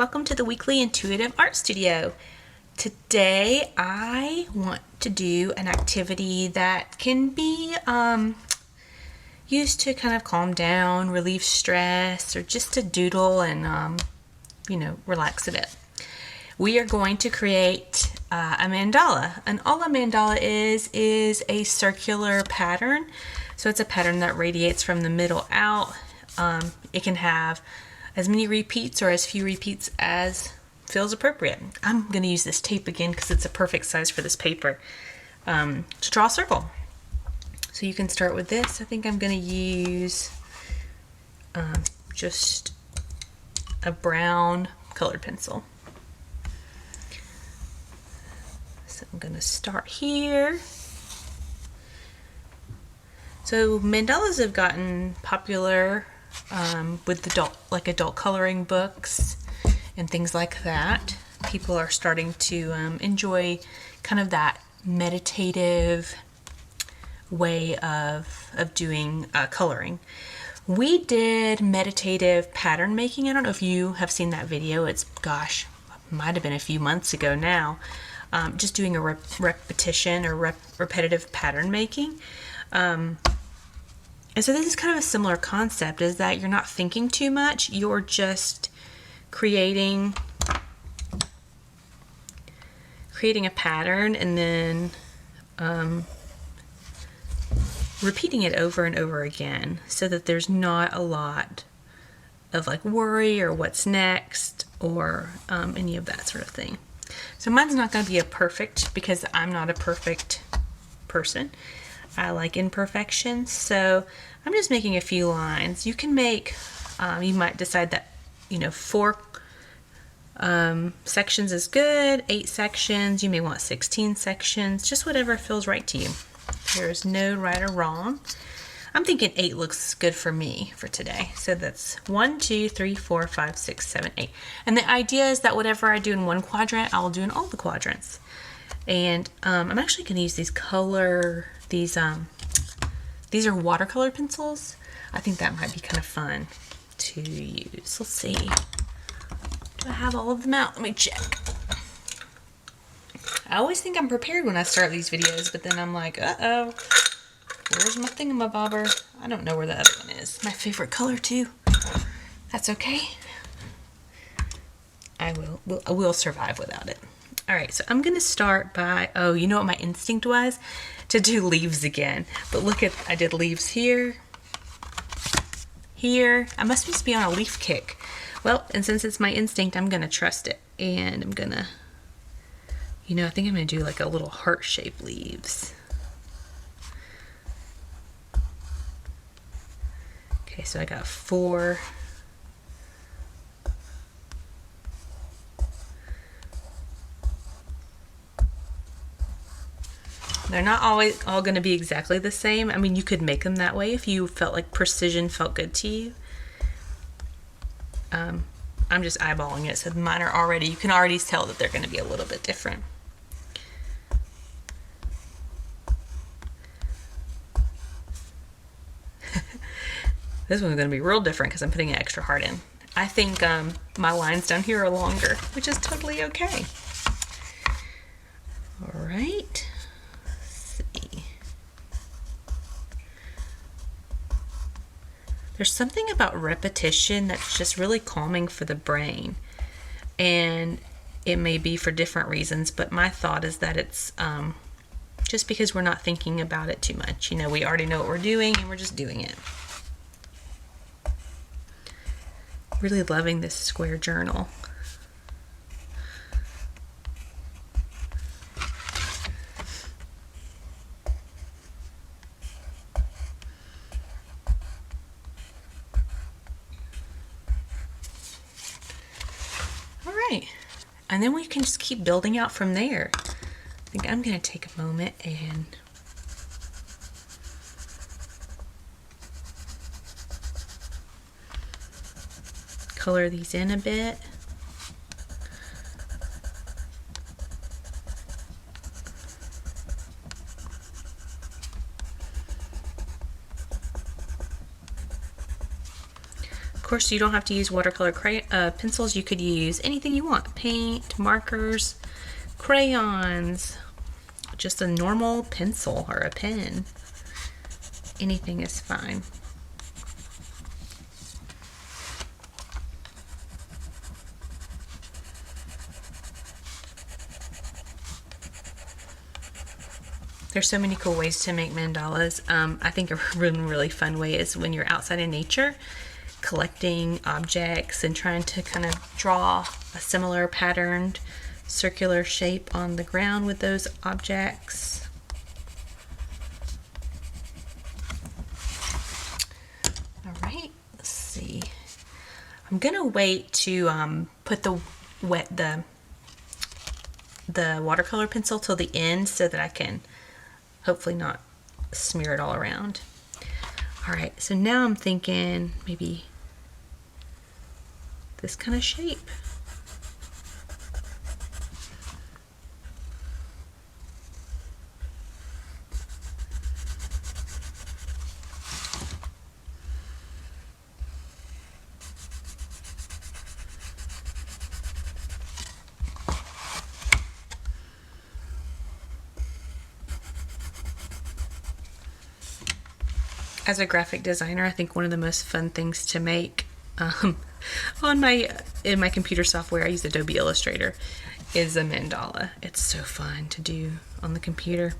welcome to the weekly Intuitive Art Studio. Today I want to do an activity that can be used to kind of calm down, relieve stress, or just to doodle and relax a bit. We are going to create a mandala, and all a mandala is a circular pattern. So it's a pattern that radiates from the middle out. It can have as many repeats or as few repeats as feels appropriate. I'm going to use this tape again because it's a perfect size for this paper to draw a circle. So you can start with this. I think I'm going to use just a brown colored pencil. So I'm going to start here. So mandalas have gotten popular with adult coloring books and things like that. People are starting to enjoy kind of that meditative way of doing coloring. We did meditative pattern making. I don't know if you have seen that video. It's, might have been a few months ago now. Just doing a repetition or repetitive pattern making. And so this is kind of a similar concept, is that you're not thinking too much, you're just creating a pattern and then repeating it over and over again so that there's not a lot of like worry or what's next or any of that sort of thing. So mine's not going to be a perfect because I'm not a perfect person. I like imperfections, so I'm just making a few lines. You can make, you might decide that, 4 sections is good, 8 sections, you may want 16 sections, just whatever feels right to you. There's no right or wrong. I'm thinking 8 looks good for me for today. So that's 1, 2, 3, 4, 5, 6, 7, 8. And the idea is that whatever I do in one quadrant, I'll do in all the quadrants. And I'm actually going to use these are watercolor pencils. I think that might be kind of fun to use. Let's see. Do I have all of them out? Let me check. I always think I'm prepared when I start these videos, but then I'm like, uh-oh. Where's my thingamabobber? I don't know where the other one is. My favorite color too. That's okay. I will survive without it. All right, so I'm gonna start by, you know what my instinct was? To do leaves again. But look at, I did leaves here, here. I must just be on a leaf kick. Well, and since it's my instinct, I'm gonna trust it. And I'm gonna, I think I'm gonna do like a little heart-shaped leaves. Okay, so I got 4. They're not always all going to be exactly the same. I mean, you could make them that way if you felt like precision felt good to you. I'm just eyeballing it, so mine are already, you can already tell that they're going to be a little bit different. This one's going to be real different because I'm putting an extra heart in. I think my lines down here are longer, which is totally okay. All right. There's something about repetition that's just really calming for the brain. And it may be for different reasons, but my thought is that it's just because we're not thinking about it too much. We already know what we're doing and we're just doing it. Really loving this square journal. And then we can just keep building out from there. I think I'm going to take a moment and color these in a bit. course, you don't have to use watercolor pencils. You could use anything you want. Paint, markers, crayons, just a normal pencil or a pen. Anything is fine. There's so many cool ways to make mandalas. I think a really fun way is when you're outside in nature, collecting objects and trying to kind of draw a similar patterned circular shape on the ground with those objects. All right, let's see. I'm gonna wait to put the watercolor pencil till the end so that I can hopefully not smear it all around. All right, so now I'm thinking maybe this kind of shape. As a graphic designer, I think one of the most fun things to make in my computer software, I use Adobe Illustrator, is a mandala. It's so fun to do on the computer.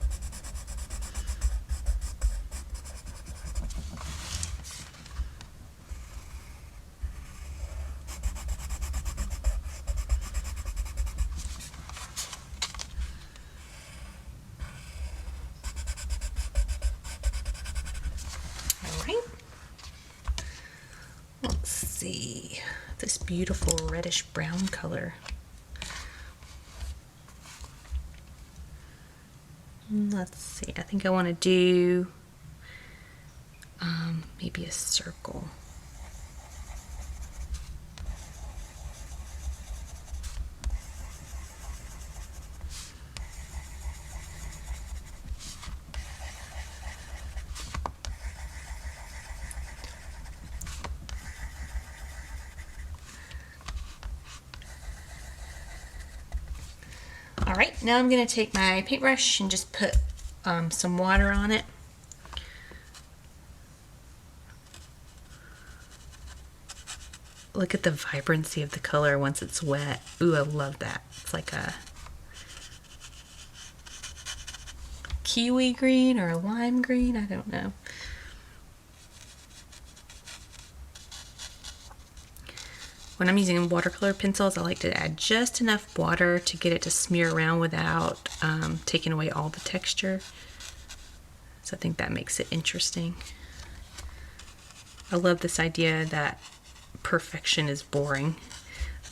Let's see, this beautiful reddish brown color. Let's see, I think I want to do maybe a circle. All right, now I'm going to take my paintbrush and just put some water on it. Look at the vibrancy of the color once it's wet. Ooh, I love that. It's like a kiwi green or a lime green, I don't know. When I'm using watercolor pencils, I like to add just enough water to get it to smear around without taking away all the texture. So I think that makes it interesting. I love this idea that perfection is boring.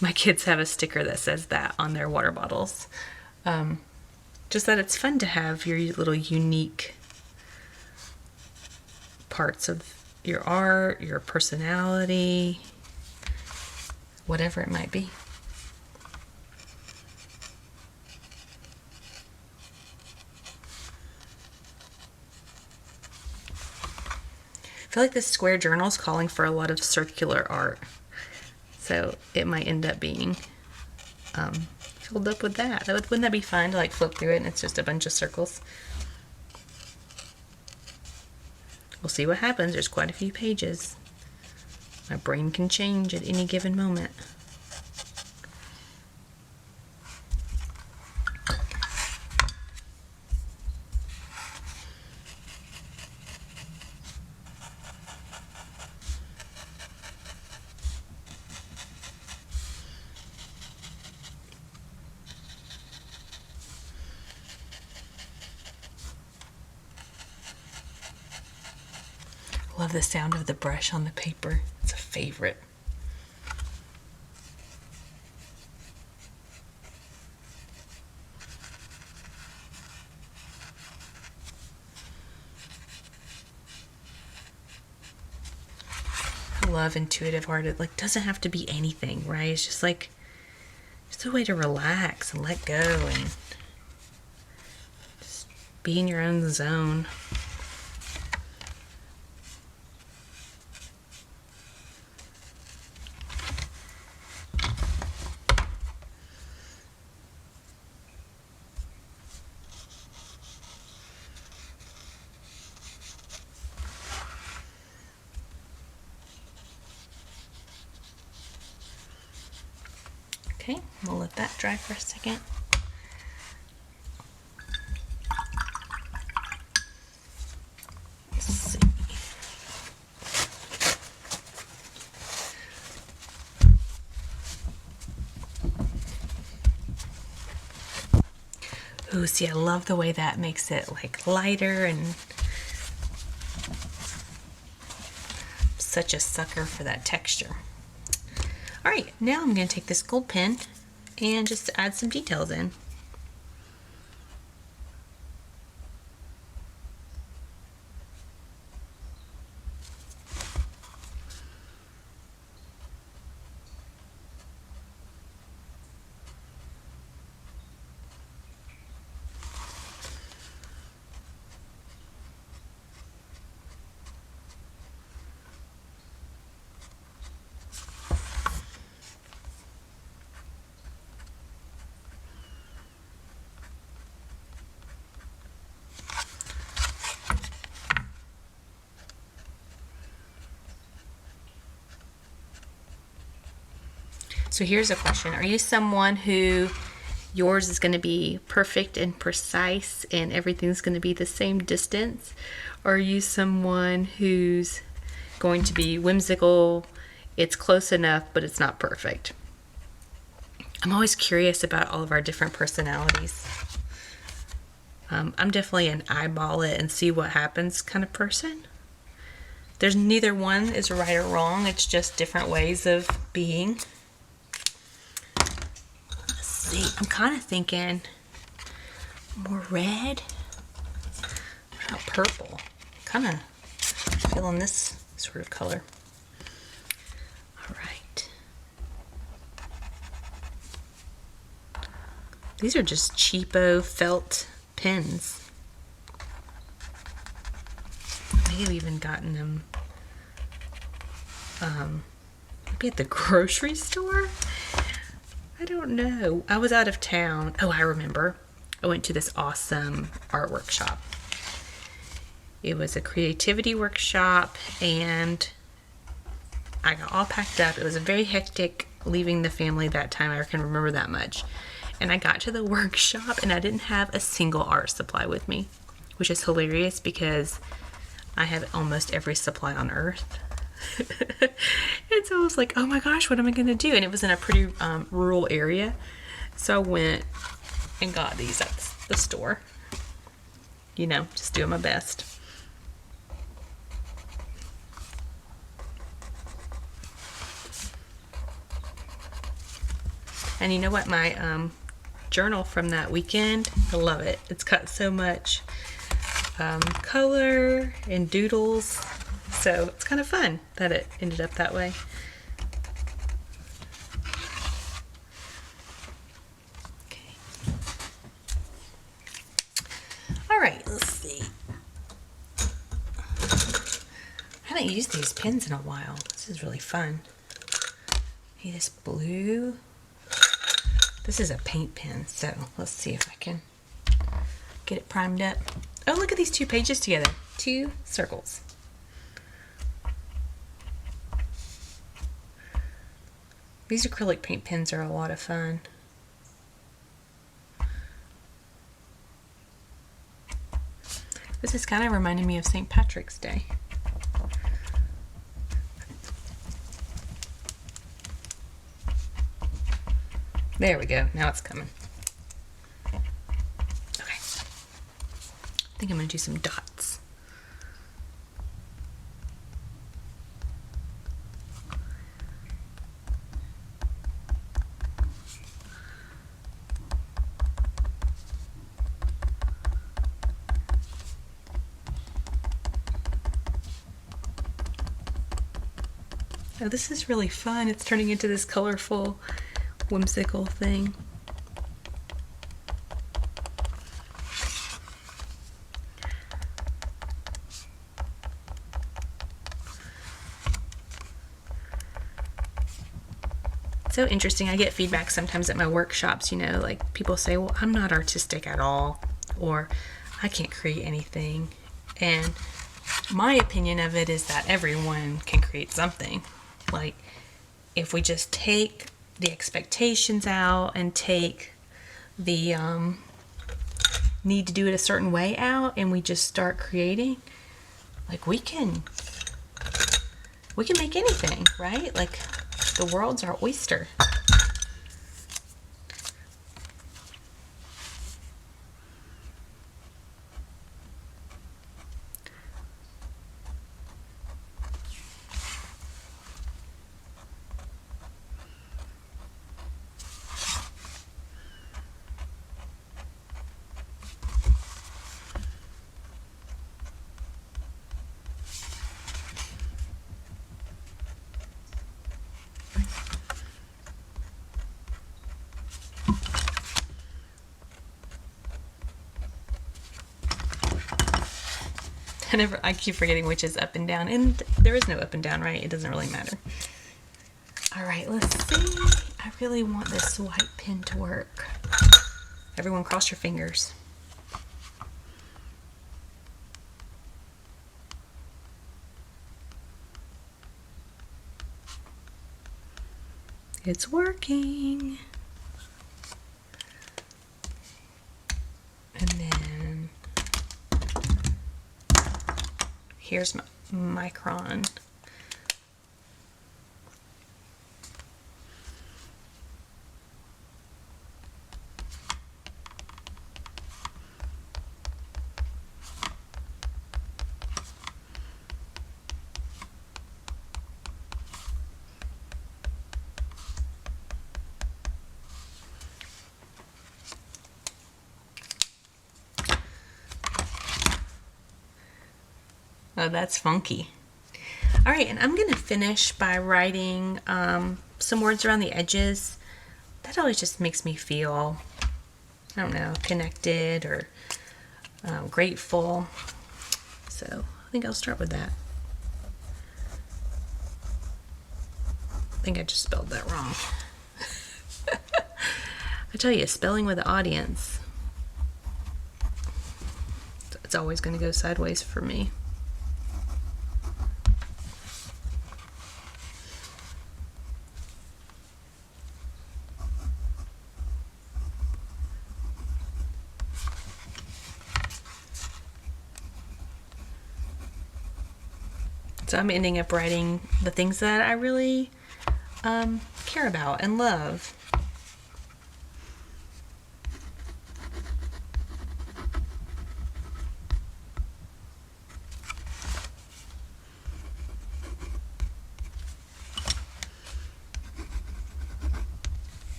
My kids have a sticker that says that on their water bottles. Just that it's fun to have your little unique parts of your art, your personality, whatever it might be. I feel like this square journal is calling for a lot of circular art, so it might end up being filled up with that. Wouldn't that be fun to like flip through it and it's just a bunch of circles? We'll see what happens. There's quite a few pages. My brain can change at any given moment. Love the sound of the brush on the paper. It's a favorite. I love intuitive art. It like doesn't have to be anything, right? It's just like just a way to relax and let go and just be in your own zone. We'll let that dry for a second. Let's see. Ooh, see, I love the way that makes it like lighter, and such a sucker for that texture. All right, now I'm going to take this gold pen and just add some details in. So here's a question. Are you someone who yours is going to be perfect and precise and everything's going to be the same distance? Or are you someone who's going to be whimsical, it's close enough, but it's not perfect? I'm always curious about all of our different personalities. I'm definitely an eyeball it and see what happens kind of person. There's neither one is right or wrong. It's just different ways of being. See, I'm kind of thinking more red, not purple. Kind of feeling this sort of color. All right. These are just cheapo felt pens. I may have even gotten them maybe at the grocery store. I don't know. I was out of town. Oh, I remember. I went to this awesome art workshop. It was a creativity workshop, and I got all packed up. It was a very hectic leaving the family that time. I can remember that much. And I got to the workshop, and I didn't have a single art supply with me, which is hilarious because I have almost every supply on earth. And so I was like, oh my gosh, what am I going to do? And it was in a pretty rural area. So I went and got these at the store. You know, just doing my best. And you know what? My journal from that weekend, I love it. It's got so much color and doodles. So it's kind of fun that it ended up that way. Okay. All right, let's see. I haven't used these pens in a while. This is really fun. Hey, this blue. This is a paint pen, so let's see if I can get it primed up. Oh, look at these two pages together. 2 circles. These acrylic paint pens are a lot of fun. This is kind of reminding me of St. Patrick's Day. There we go. Now it's coming. Okay. I think I'm going to do some dots. Oh, this is really fun. It's turning into this colorful, whimsical thing. So interesting. I get feedback sometimes at my workshops, you know, like people say, well, I'm not artistic at all, or I can't create anything. And my opinion of it is that everyone can create something. Like, if we just take the expectations out and take the need to do it a certain way out, and we just start creating, like we can make anything, right? Like the world's our oyster. I keep forgetting which is up and down, and there is no up and down, right? It doesn't really matter. All right, let's see. I really want this white pen to work. Everyone cross your fingers. It's working. And then here's my micron. Oh, that's funky. All right, and I'm going to finish by writing some words around the edges. That always just makes me feel, I don't know, connected or grateful. So I think I'll start with that. I think I just spelled that wrong. I tell you, spelling with the audience, it's always going to go sideways for me. So I'm ending up writing the things that I really care about and love.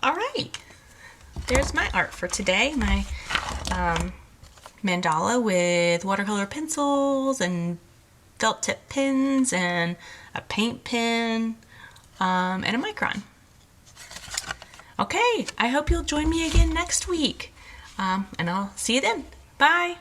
All right, there's my art for today. My mandala with watercolor pencils and felt tip pens and a paint pen and a micron. Okay, I hope you'll join me again next week, and I'll see you then. Bye.